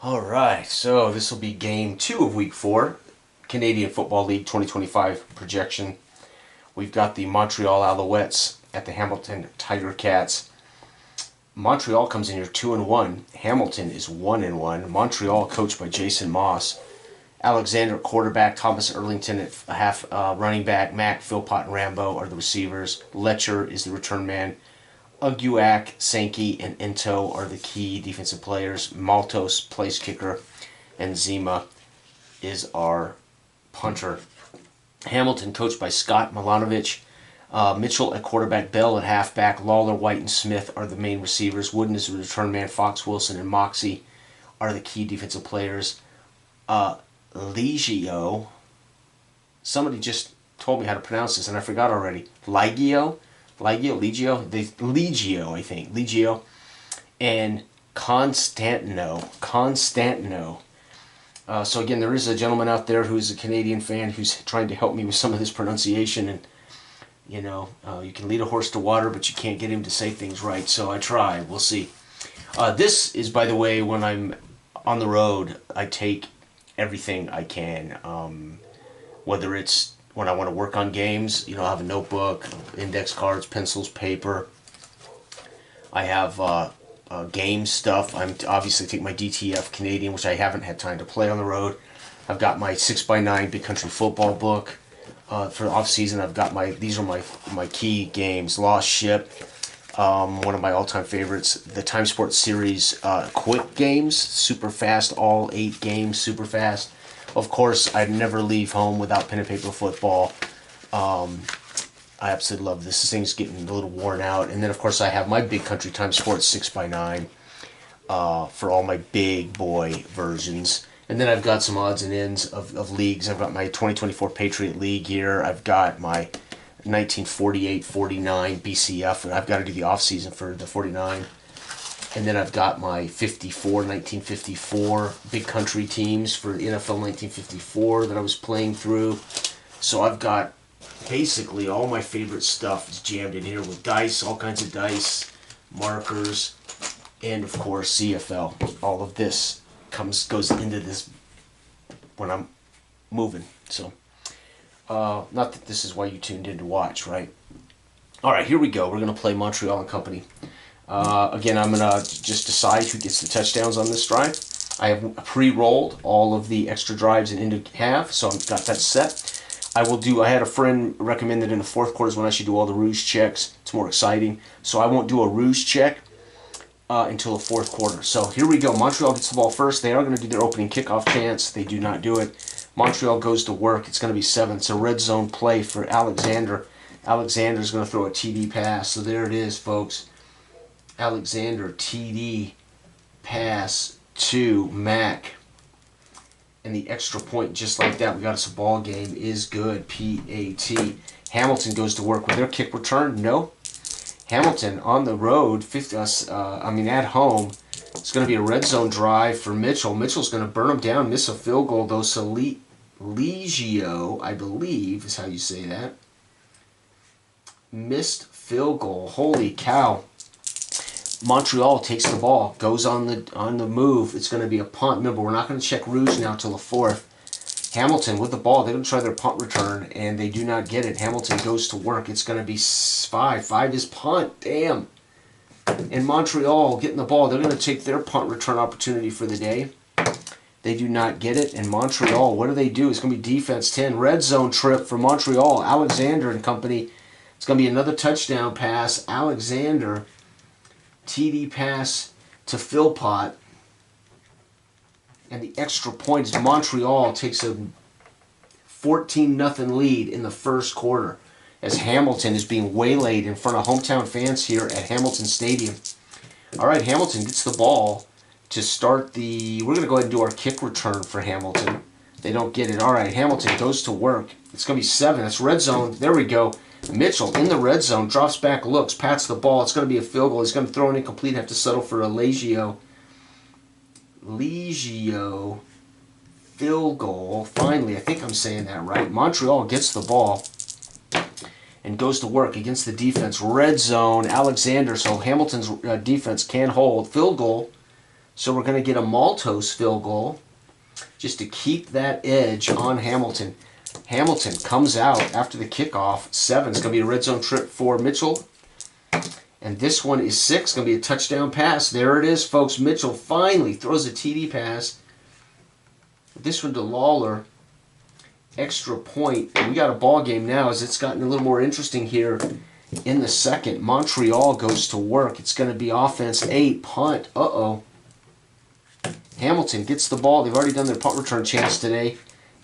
Alright, so this will be game 2 of week 4, Canadian Football League 2025 projection. We've got the Montreal Alouettes at the Hamilton Tiger Cats. Montreal comes in here 2-1. Hamilton is 1-1. Montreal coached by Jason Moss. Alexander quarterback, Thomas Erlington at half running back, Mac, Philpott, and Rambo are the receivers. Letcher is the return man. Uguak, Sankey, and Into are the key defensive players. Maltos, place kicker, and Zima is our punter. Hamilton, coached by Scott Milanovic. Mitchell at quarterback, Bell at halfback, Lawler, White, and Smith are the main receivers. Wooden is the return man. Fox, Wilson, and Moxie are the key defensive plegio. Somebody just told me how to pronounce this, and I forgot already. Legio, I think. Legio. And Constantino. So again, there is a gentleman out there who's a Canadian fan who's trying to help me with some of this pronunciation, and you can lead a horse to water, but you can't get him to say things right, so I try. We'll see. This is, by the way, when I'm on the road, I take everything I can, whether it's when I want to work on games. I have a notebook, index cards, pencils, paper. I have game stuff. I'm obviously take my DTF Canadian, which I haven't had time to play on the road. I've got my 6x9 Big Country Football book. For the off season, I've got these are my key games. Lost Ship, one of my all-time favorites. The Time Sports Series quick games, super fast, all 8 games, super fast. Of course, I'd never leave home without pen and paper football. I absolutely love this. This thing's getting a little worn out. And then, of course, I have my Big Country Time Sports 6x9 for all my big boy versions. And then I've got some odds and ends of leagues. I've got my 2024 Patriot League here. I've got my 1948-49 BCF, and I've got to do the off-season for the 49. And then I've got my 1954 Big Country teams for NFL 1954 that I was playing through. So I've got basically all my favorite stuff is jammed in here with dice, all kinds of dice, markers, and of course CFL. All of this goes into this when I'm moving. So, not that this is why you tuned in to watch, right? All right, here we go. We're going to play Montreal and Company. Again, I'm going to just decide who gets the touchdowns on this drive. I have pre-rolled all of the extra drives and into half, so I've got that set. I had a friend recommend that in the fourth quarter is when I should do all the ruse checks. It's more exciting. So I won't do a ruse check until the fourth quarter. So here we go. Montreal gets the ball first. They are going to do their opening kickoff chance. They do not do it. Montreal goes to work. It's going to be 7. It's a red zone play for Alexander. Alexander's going to throw a TD pass. So there it is, folks. Alexander, TD pass to Mac. And the extra point, just like that, we got us a ball game, is good. P-A-T. Hamilton goes to work with their kick return. No. Hamilton on the road, at home. It's going to be a red zone drive for Mitchell. Mitchell's going to burn them down, miss a field goal, though. So Legio, I believe, is how you say that. Missed field goal. Holy cow. Montreal takes the ball, goes on the move. It's going to be a punt. Remember, we're not going to check Rouge now till the 4th. Hamilton with the ball. They're going to try their punt return, and they do not get it. Hamilton goes to work. It's going to be 5. 5 is punt. Damn. And Montreal getting the ball. They're going to take their punt return opportunity for the day. They do not get it. And Montreal, what do they do? It's going to be defense 10. Red zone trip for Montreal. Alexander and company. It's going to be another touchdown pass. Alexander, TD pass to Philpott. And the extra point is Montreal takes a 14-0 lead in the first quarter as Hamilton is being waylaid in front of hometown fans here at Hamilton Stadium. All right, Hamilton gets the ball to start we're going to go ahead and do our kick return for Hamilton. They don't get it. All right, Hamilton goes to work. It's going to be 7. That's red zone. There we go. Mitchell in the red zone, drops back, looks, pats the ball. It's going to be a field goal. He's going to throw it incomplete, have to settle for a Legio field goal. Finally, I think I'm saying that right. Montreal gets the ball and goes to work against the defense. Red zone, Alexander, so Hamilton's defense can hold. Field goal So we're going to get a Maltos field goal just to keep that edge on Hamilton. Hamilton comes out after the kickoff. 7 is going to be a red zone trip for Mitchell. And this one is 6, going to be a touchdown pass. There it is, folks. Mitchell finally throws a TD pass. This one to Lawler. Extra point. And we got a ball game now as it's gotten a little more interesting here in the second. Montreal goes to work. It's going to be offense 8, punt. Uh-oh. Hamilton gets the ball. They've already done their punt return chance today.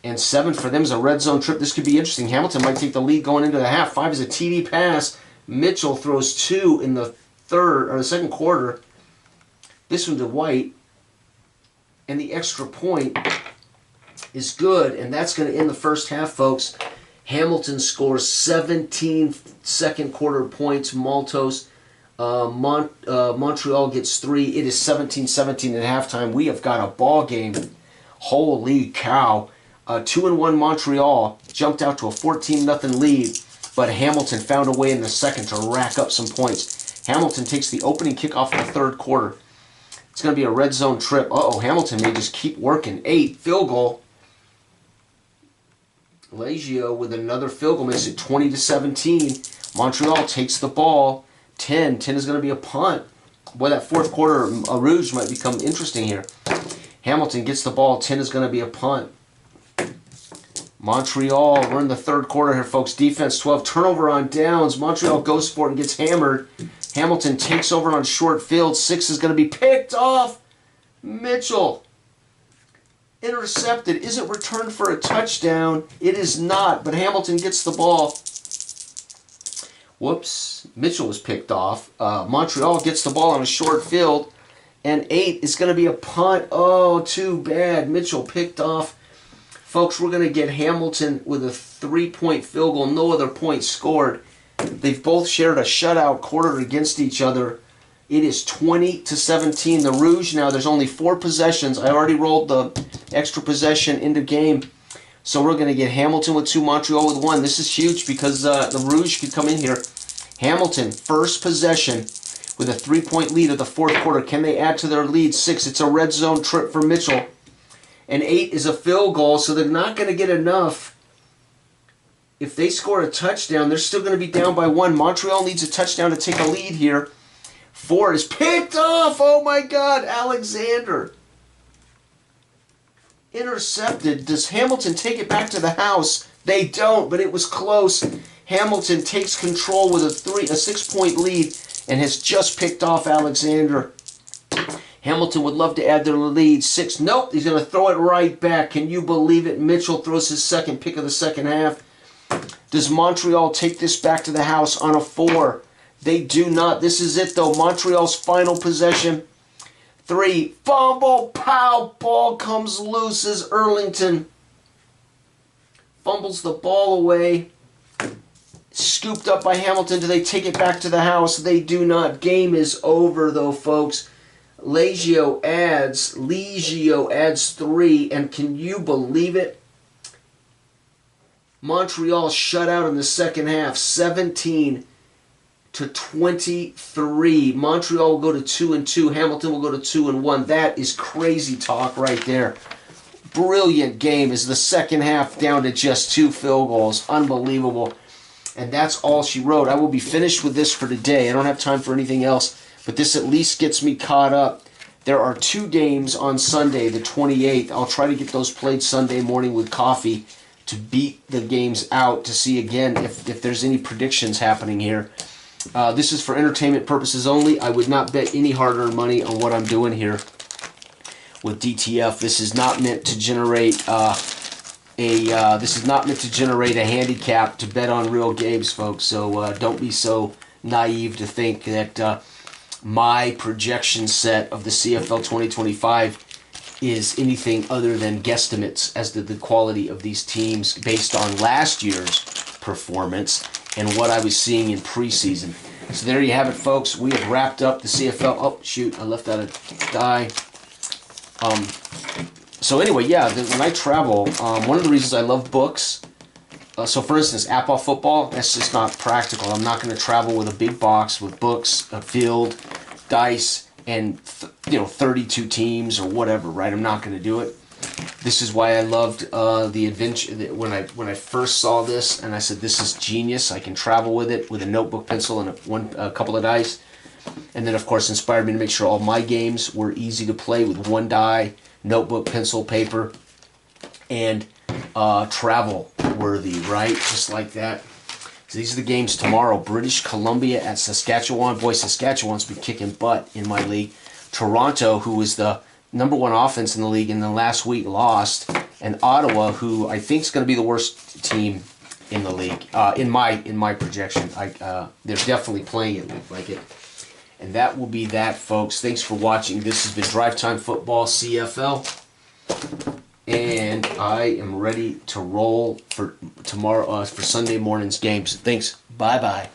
And 7 for them is a red zone trip. This could be interesting. Hamilton might take the lead going into the half. 5 is a TD pass. Mitchell throws 2 in the second quarter. This one to White. And the extra point is good. And that's going to end the first half, folks. Hamilton scores 17 second quarter points. Maltos. Montreal gets 3. It is 17-17 at halftime. We have got a ball game. Holy cow. 2-1 Montreal jumped out to a 14-0 lead, but Hamilton found a way in the second to rack up some points. Hamilton takes the opening kickoff of the third quarter. It's going to be a red zone trip. Uh-oh, Hamilton may just keep working. 8, field goal. Leggio with another field goal makes it 20-17. Montreal takes the ball. 10 is going to be a punt. Boy, that fourth quarter Rouge might become interesting here. Hamilton gets the ball. 10 is going to be a punt. Montreal, we're in the third quarter here, folks. Defense 12, turnover on downs. Montreal goes for it and gets hammered. Hamilton takes over on short field. 6 is going to be picked off. Mitchell. Intercepted. Is it returned for a touchdown? It is not, but Hamilton gets the ball. Whoops. Mitchell was picked off. Montreal gets the ball on a short field. And 8 is going to be a punt. Oh, too bad. Mitchell picked off. Folks, we're going to get Hamilton with a 3-point field goal. No other points scored. They've both shared a shutout quarter against each other. It is 20-17. The Rouge now, there's only 4 possessions. I already rolled the extra possession into game. So we're going to get Hamilton with 2, Montreal with 1. This is huge because the Rouge could come in here. Hamilton, first possession with a 3-point lead of the fourth quarter. Can they add to their lead? 6. It's a red zone trip for Mitchell. And 8 is a field goal, so they're not going to get enough. If they score a touchdown, they're still going to be down by 1. Montreal needs a touchdown to take a lead here. 4 is picked off. Oh, my God. Alexander. Intercepted. Does Hamilton take it back to the house? They don't, but it was close. Hamilton takes control with a 6-point lead and has just picked off Alexander. Hamilton would love to add their lead. 6. Nope. He's going to throw it right back. Can you believe it? Mitchell throws his second pick of the second half. Does Montreal take this back to the house on a 4? They do not. This is it, though. Montreal's final possession. 3. Fumble. Pow. Ball comes loose as Erlington fumbles the ball away. Scooped up by Hamilton. Do they take it back to the house? They do not. Game is over, though, folks. Leggio adds 3, and can you believe it? Montreal shut out in the second half, 17-23. Montreal will go to 2-2. Hamilton will go to 2-1. That is crazy talk right there. Brilliant game as the second half down to just 2 field goals. Unbelievable. And that's all she wrote. I will be finished with this for today. I don't have time for anything else. But this at least gets me caught up. There are 2 games on Sunday, the 28th. I'll try to get those played Sunday morning with coffee to beat the games out to see again if there's any predictions happening here. This is for entertainment purposes only. I would not bet any hard-earned money on what I'm doing here with DTF. This is not meant to generate a handicap to bet on real games, folks. So don't be so naive to think that my projection set of the CFL 2025 is anything other than guesstimates as to the quality of these teams based on last year's performance and what I was seeing in preseason. So there you have it, folks. We have wrapped up the CFL. Oh, shoot, I left out a die. So anyway, yeah, when I travel, one of the reasons I love books, so for instance, Apple football, that's just not practical. I'm not going to travel with a big box with books, a field, dice, and 32 teams or whatever, right? I'm not going to do it. This is why I loved the adventure when I first saw this, and I said, this is genius. I can travel with it with a notebook, pencil, and a couple of dice. And then, of course, inspired me to make sure all my games were easy to play with one die, notebook, pencil, paper, and travel worthy, right? Just like that. So these are the games tomorrow. British Columbia at Saskatchewan. Boy, Saskatchewan's been kicking butt in my league. Toronto, who was the #1 offense in the league, and then last week lost. And Ottawa, who I think is going to be the worst team in the league, in my projection. They're definitely playing it like it. And that will be that, folks. Thanks for watching. This has been Drive Time Football CFL. And I am ready to roll for tomorrow, for Sunday morning's games. Thanks. Bye-bye.